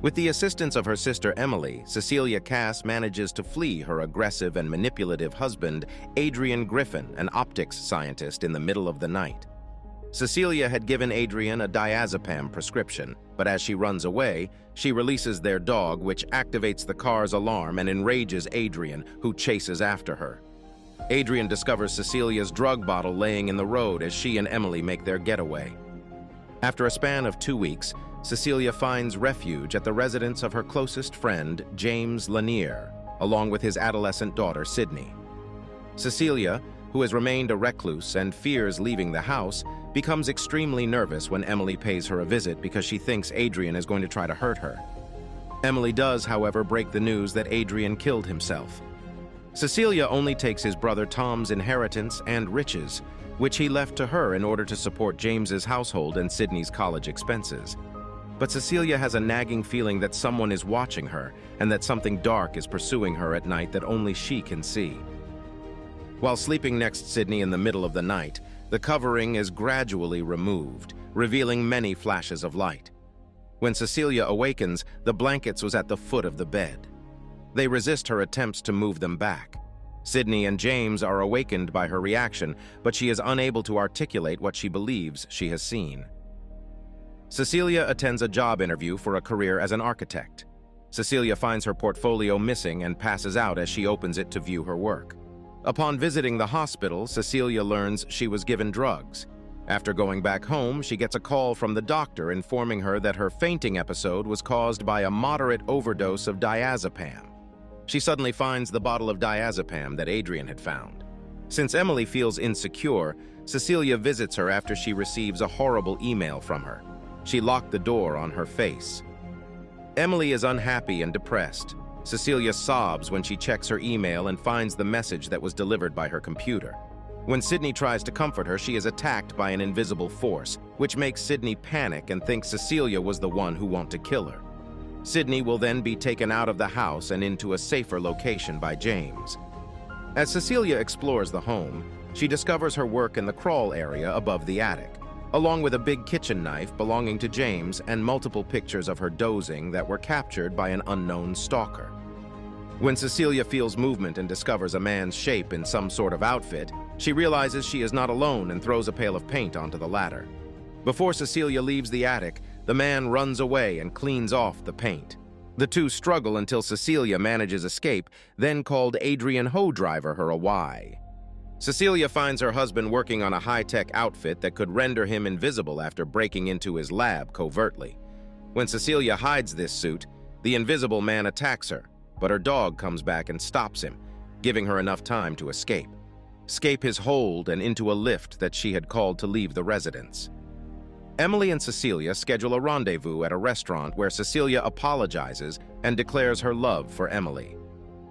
With the assistance of her sister Emily, Cecilia Cass manages to flee her aggressive and manipulative husband, Adrian Griffin, an optics scientist, in the middle of the night. Cecilia had given Adrian a diazepam prescription, but as she runs away, she releases their dog, which activates the car's alarm and enrages Adrian, who chases after her. Adrian discovers Cecilia's drug bottle laying in the road as she and Emily make their getaway. After a span of 2 weeks, Cecilia finds refuge at the residence of her closest friend, James Lanier, along with his adolescent daughter, Sydney. Cecilia, who has remained a recluse and fears leaving the house, becomes extremely nervous when Emily pays her a visit because she thinks Adrian is going to try to hurt her. Emily does, however, break the news that Adrian killed himself. Cecilia only takes his brother Tom's inheritance and riches, which he left to her in order to support James's household and Sydney's college expenses. But Cecilia has a nagging feeling that someone is watching her and that something dark is pursuing her at night that only she can see. While sleeping next Sydney in the middle of the night, the covering is gradually removed, revealing many flashes of light. When Cecilia awakens, the blankets was at the foot of the bed. They resist her attempts to move them back. Sydney and James are awakened by her reaction, but she is unable to articulate what she believes she has seen. Cecilia attends a job interview for a career as an architect. Cecilia finds her portfolio missing and passes out as she opens it to view her work. Upon visiting the hospital, Cecilia learns she was given drugs. After going back home, she gets a call from the doctor informing her that her fainting episode was caused by a moderate overdose of diazepam. She suddenly finds the bottle of diazepam that Adrian had found. Since Emily feels insecure, Cecilia visits her after she receives a horrible email from her. She locked the door on her face. Emily is unhappy and depressed. Cecilia sobs when she checks her email and finds the message that was delivered by her computer. When Sydney tries to comfort her, she is attacked by an invisible force, which makes Sydney panic and think Cecilia was the one who wanted to kill her. Sydney will then be taken out of the house and into a safer location by James. As Cecilia explores the home, she discovers her work in the crawl area above the attic, along with a big kitchen knife belonging to James and multiple pictures of her dozing that were captured by an unknown stalker. When Cecilia feels movement and discovers a man's shape in some sort of outfit, she realizes she is not alone and throws a pail of paint onto the ladder. Before Cecilia leaves the attic, the man runs away and cleans off the paint. The two struggle until Cecilia manages escape, then called Adrian Hoedriver her a why. Cecilia finds her husband working on a high-tech outfit that could render him invisible after breaking into his lab covertly. When Cecilia hides this suit, the invisible man attacks her, but her dog comes back and stops him, giving her enough time to escape his hold and into a lift that she had called to leave the residence. Emily and Cecilia schedule a rendezvous at a restaurant where Cecilia apologizes and declares her love for Emily.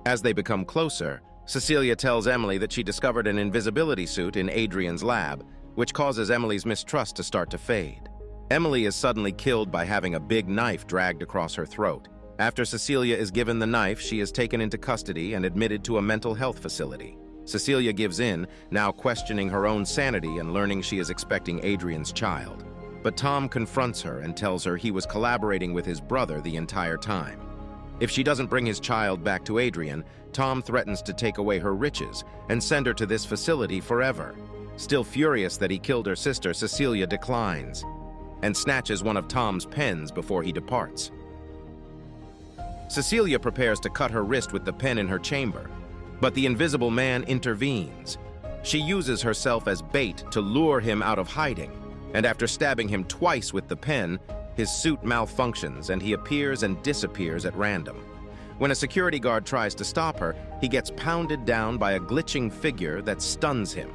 As they become closer, Cecilia tells Emily that she discovered an invisibility suit in Adrian's lab, which causes Emily's mistrust to start to fade. Emily is suddenly killed by having a big knife dragged across her throat. After Cecilia is given the knife, she is taken into custody and admitted to a mental health facility. Cecilia gives in, now questioning her own sanity and learning she is expecting Adrian's child. But Tom confronts her and tells her he was collaborating with his brother the entire time. If she doesn't bring his child back to Adrian, Tom threatens to take away her riches and send her to this facility forever. Still furious that he killed her sister, Cecilia declines and snatches one of Tom's pens before he departs. Cecilia prepares to cut her wrist with the pen in her chamber, but the invisible man intervenes. She uses herself as bait to lure him out of hiding, and after stabbing him twice with the pen, his suit malfunctions and he appears and disappears at random. When a security guard tries to stop her, he gets pounded down by a glitching figure that stuns him.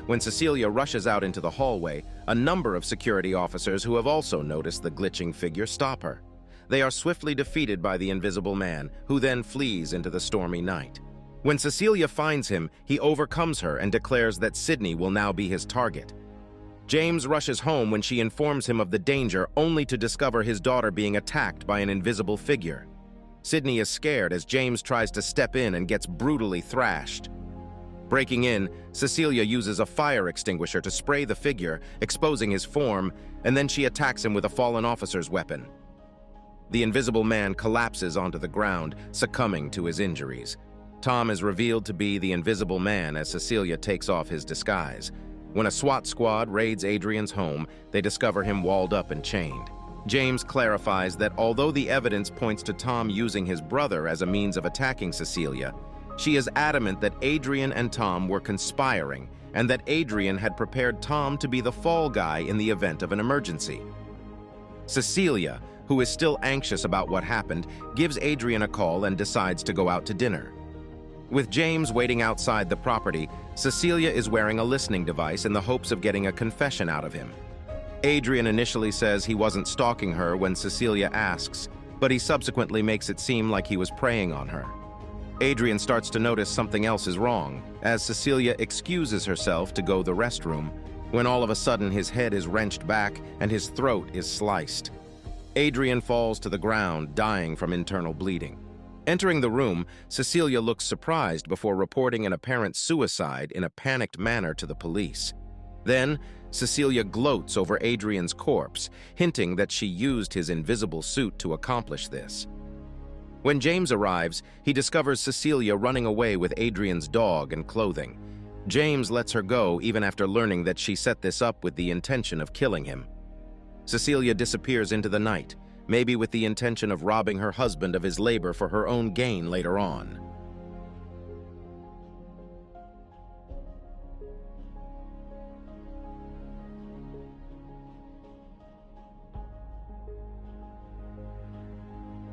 When Cecilia rushes out into the hallway, a number of security officers who have also noticed the glitching figure stop her. They are swiftly defeated by the invisible man, who then flees into the stormy night. When Cecilia finds him, he overcomes her and declares that Sydney will now be his target. James rushes home when she informs him of the danger, only to discover his daughter being attacked by an invisible figure. Sydney is scared as James tries to step in and gets brutally thrashed. Breaking in, Cecilia uses a fire extinguisher to spray the figure, exposing his form, and then she attacks him with a fallen officer's weapon. The invisible man collapses onto the ground, succumbing to his injuries. Tom is revealed to be the invisible man as Cecilia takes off his disguise. When a SWAT squad raids Adrian's home, they discover him walled up and chained. James clarifies that although the evidence points to Tom using his brother as a means of attacking Cecilia, she is adamant that Adrian and Tom were conspiring and that Adrian had prepared Tom to be the fall guy in the event of an emergency. Cecilia, who is still anxious about what happened, gives Adrian a call and decides to go out to dinner. With James waiting outside the property, Cecilia is wearing a listening device in the hopes of getting a confession out of him. Adrian initially says he wasn't stalking her when Cecilia asks, but he subsequently makes it seem like he was preying on her. Adrian starts to notice something else is wrong, as Cecilia excuses herself to go to the restroom, when all of a sudden his head is wrenched back and his throat is sliced. Adrian falls to the ground, dying from internal bleeding. Entering the room, Cecilia looks surprised before reporting an apparent suicide in a panicked manner to the police. Then, Cecilia gloats over Adrian's corpse, hinting that she used his invisible suit to accomplish this. When James arrives, he discovers Cecilia running away with Adrian's dog and clothing. James lets her go even after learning that she set this up with the intention of killing him. Cecilia disappears into the night, maybe with the intention of robbing her husband of his labor for her own gain later on.